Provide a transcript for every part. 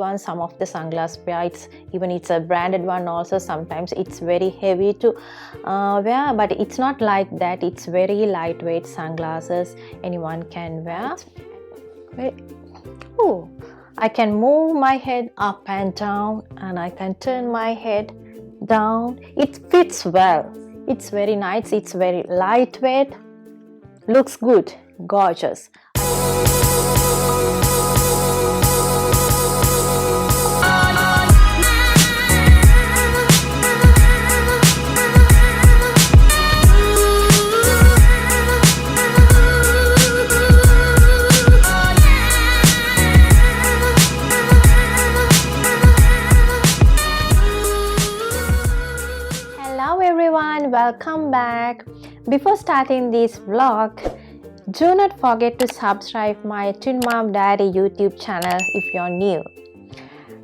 one. Some of the sunglass pair, it's a branded one also. Sometimes it's very heavy to wear, but it's not like that. It's very lightweight sunglasses, anyone can wear. Oh, I can move my head up and down, and I can turn my head down. It fits well. It's very nice. It's very lightweight. Looks good. Gorgeous. Welcome back. Before starting this vlog, do not forget to subscribe my Twin Mom Daddy YouTube channel if you're new.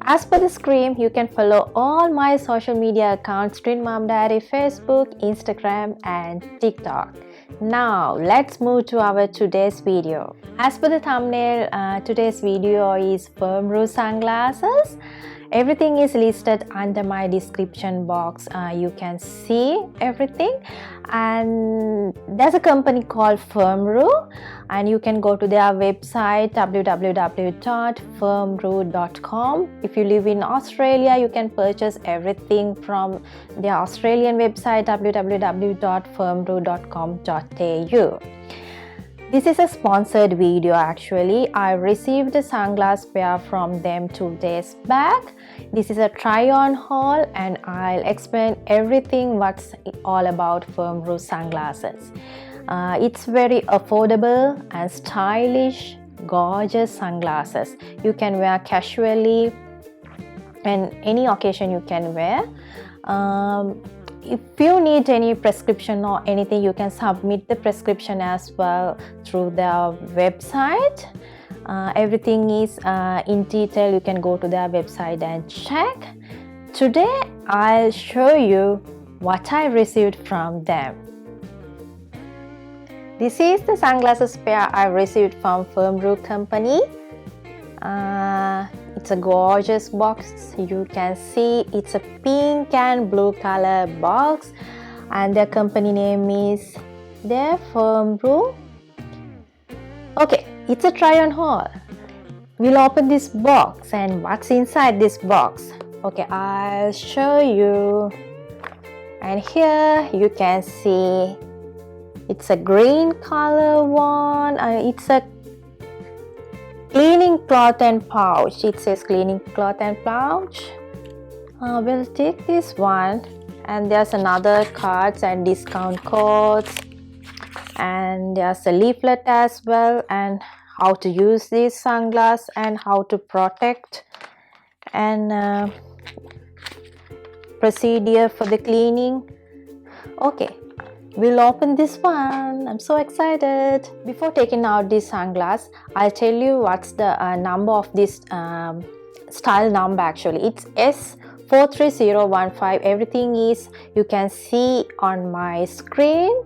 As per the screen, you can follow all my social media accounts: Twin Mom Daddy, Facebook, Instagram and TikTok. Now let's move to our today's video. As per the thumbnail, today's video is Firmoo sunglasses. Everything is listed under my description box. You can see everything, and there's a company called Firmoo, and you can go to their website www.firmoo.com. If you live in Australia, you can purchase everything from their Australian website www.firmoo.com.au. This is a sponsored video actually. I received a sunglass pair from them 2 days back. This is a try-on haul, and I'll explain everything what's all about Firmoo sunglasses. It's very affordable and stylish, gorgeous sunglasses. You can wear casually, and any occasion you can wear. If you need any prescription or anything, you can submit the prescription as well through their website. Everything is in detail. You can go to their website and check. Today I'll show you what I received from them. This is the sunglasses pair I received from Firmoo company. It's a gorgeous box. You can see it's a pink and blue color box, and their company name is Firmoo. Okay, it's a try on haul. We'll open this box, and what's inside this box? Okay, I'll show you. And here you can see it's a green color one. It's a cleaning cloth and pouch. It says cleaning cloth and pouch. We'll take this one, and there's another cards and discount codes, and there's a leaflet as well, and how to use these sunglasses and how to protect, and procedure for the cleaning. Okay, we'll open this one. I'm so excited. Before taking out this sunglass, I'll tell you what's the number of this style number actually. It's S43015. Everything is, you can see on my screen,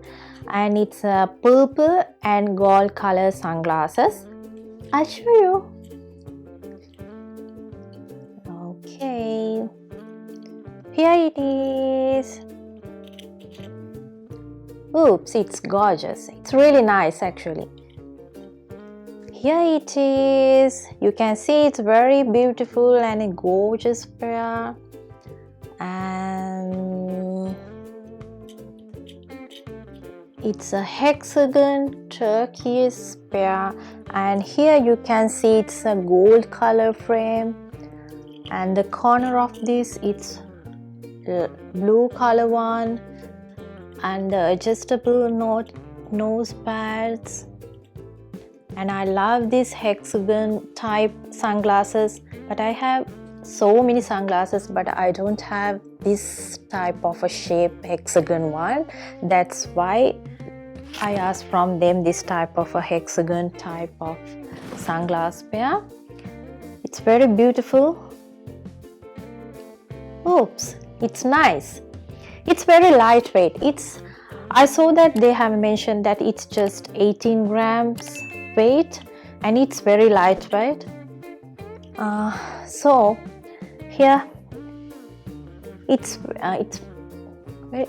and it's a purple and gold color sunglasses. I'll show you. Okay, here it is. Oops, it's gorgeous. It's really nice actually. Here it is. You can see it's very beautiful and a gorgeous pair. And it's a hexagon turquoise pair. And here you can see it's a gold color frame. And the corner of this, it's blue color one. And the adjustable nose pads. And I love this hexagon type sunglasses, but I have so many sunglasses, but I don't have this type of a shape hexagon one. That's why I asked from them this type of a hexagon type of sunglass pair. It's very beautiful. Oops, it's nice. It's very lightweight. I saw that they have mentioned that it's just 18 grams weight, and it's very lightweight. So here it's very,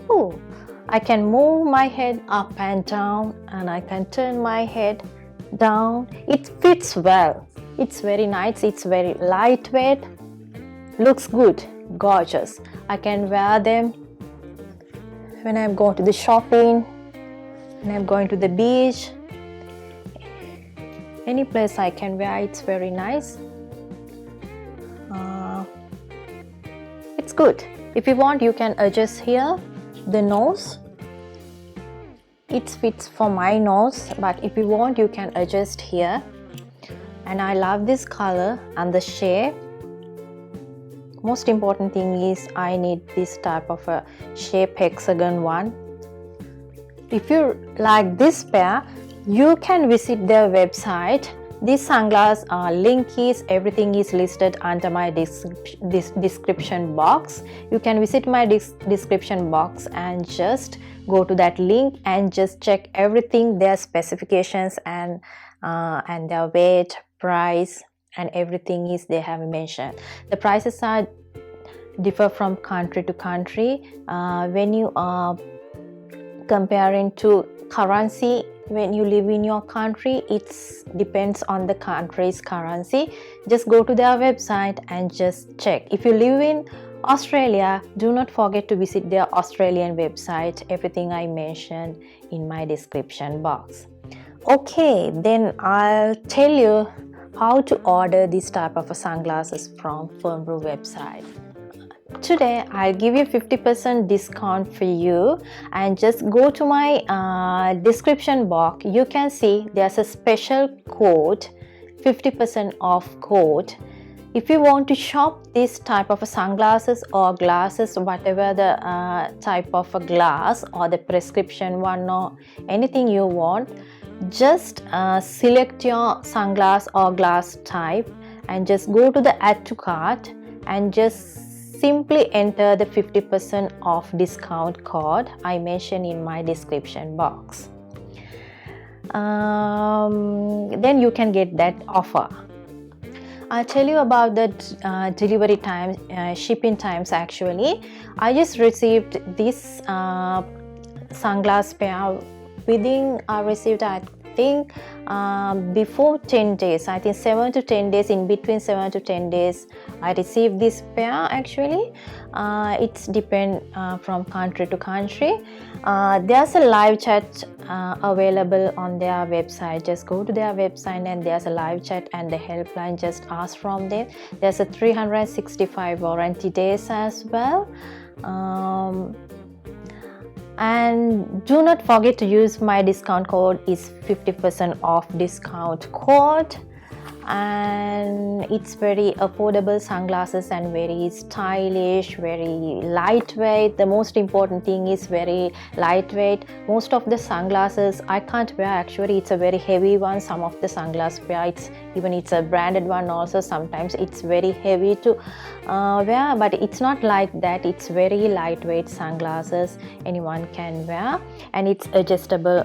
oh, I can move my head up and down, and I can turn my head down. It fits well. It's very nice. It's very lightweight. Looks good, gorgeous. I can wear them when I'm going to the shopping, when I'm going to the beach. Any place I can wear. It's very nice. It's good. If you want, you can adjust here the nose. It fits for my nose, but if you want, you can adjust here. And I love this color and the shape. Most important thing is I need this type of a shape, hexagon one. If you like this pair, you can visit their website. This sunglass link is, everything is listed under my description box. You can visit my description box and just go to that link and just check everything, their specifications and their weight, price, and everything is they have mentioned. The prices are differ from country to country. When you are comparing to currency, when you live in your country, it depends on the country's currency. Just go to their website and just check. If you live in Australia, do not forget to visit their Australian website. Everything I mentioned in my description box. Okay, then I'll tell you how to order this type of sunglasses from Firmoo website. Today I'll give you 50% discount for you, and just go to my description box. You can see there's a special code, 50% off code. If you want to shop this type of sunglasses or glasses, whatever the type of a glass or the prescription one or anything you want, just select your sunglass or glass type and just go to the add to cart and just simply enter the 50% off discount code I mentioned in my description box. Then you can get that offer. I'll tell you about the delivery times, shipping times. Actually, I just received this sunglass pair within, I received, I think, before 10 days. I think 7 to 10 days, in between 7 to 10 days I received this pair. Actually, it's depend from country to country. There's a live chat available on their website. Just go to their website and there's a live chat and the helpline. Just ask from them. There's a 365 warranty days as well. And do not forget to use my discount code. Is 50% off discount code, and it's very affordable sunglasses and very stylish, very lightweight. The most important thing is very lightweight. Most of the sunglasses I can't wear. Actually, it's a very heavy one. Some of the sunglass wear, it's a branded one also, sometimes it's very heavy to wear, but it's not like that. It's very lightweight sunglasses, anyone can wear, and it's adjustable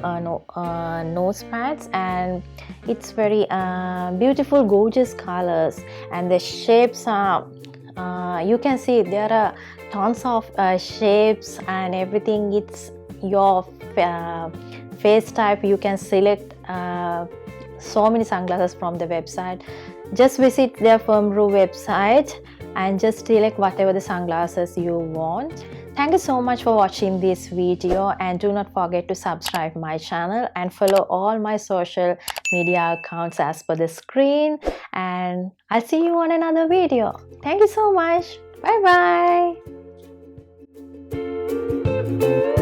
nose pads, and it's very beautiful, gorgeous colors, and the shapes are you can see there are tons of shapes and everything. It's your face type. You can select so many sunglasses from the website. Just visit their Firmoo website and just select whatever the sunglasses you want. Thank you so much for watching this video, and do not forget to subscribe my channel and follow all my social media accounts as per the screen, and I'll see you on another video. Thank you so much. Bye bye.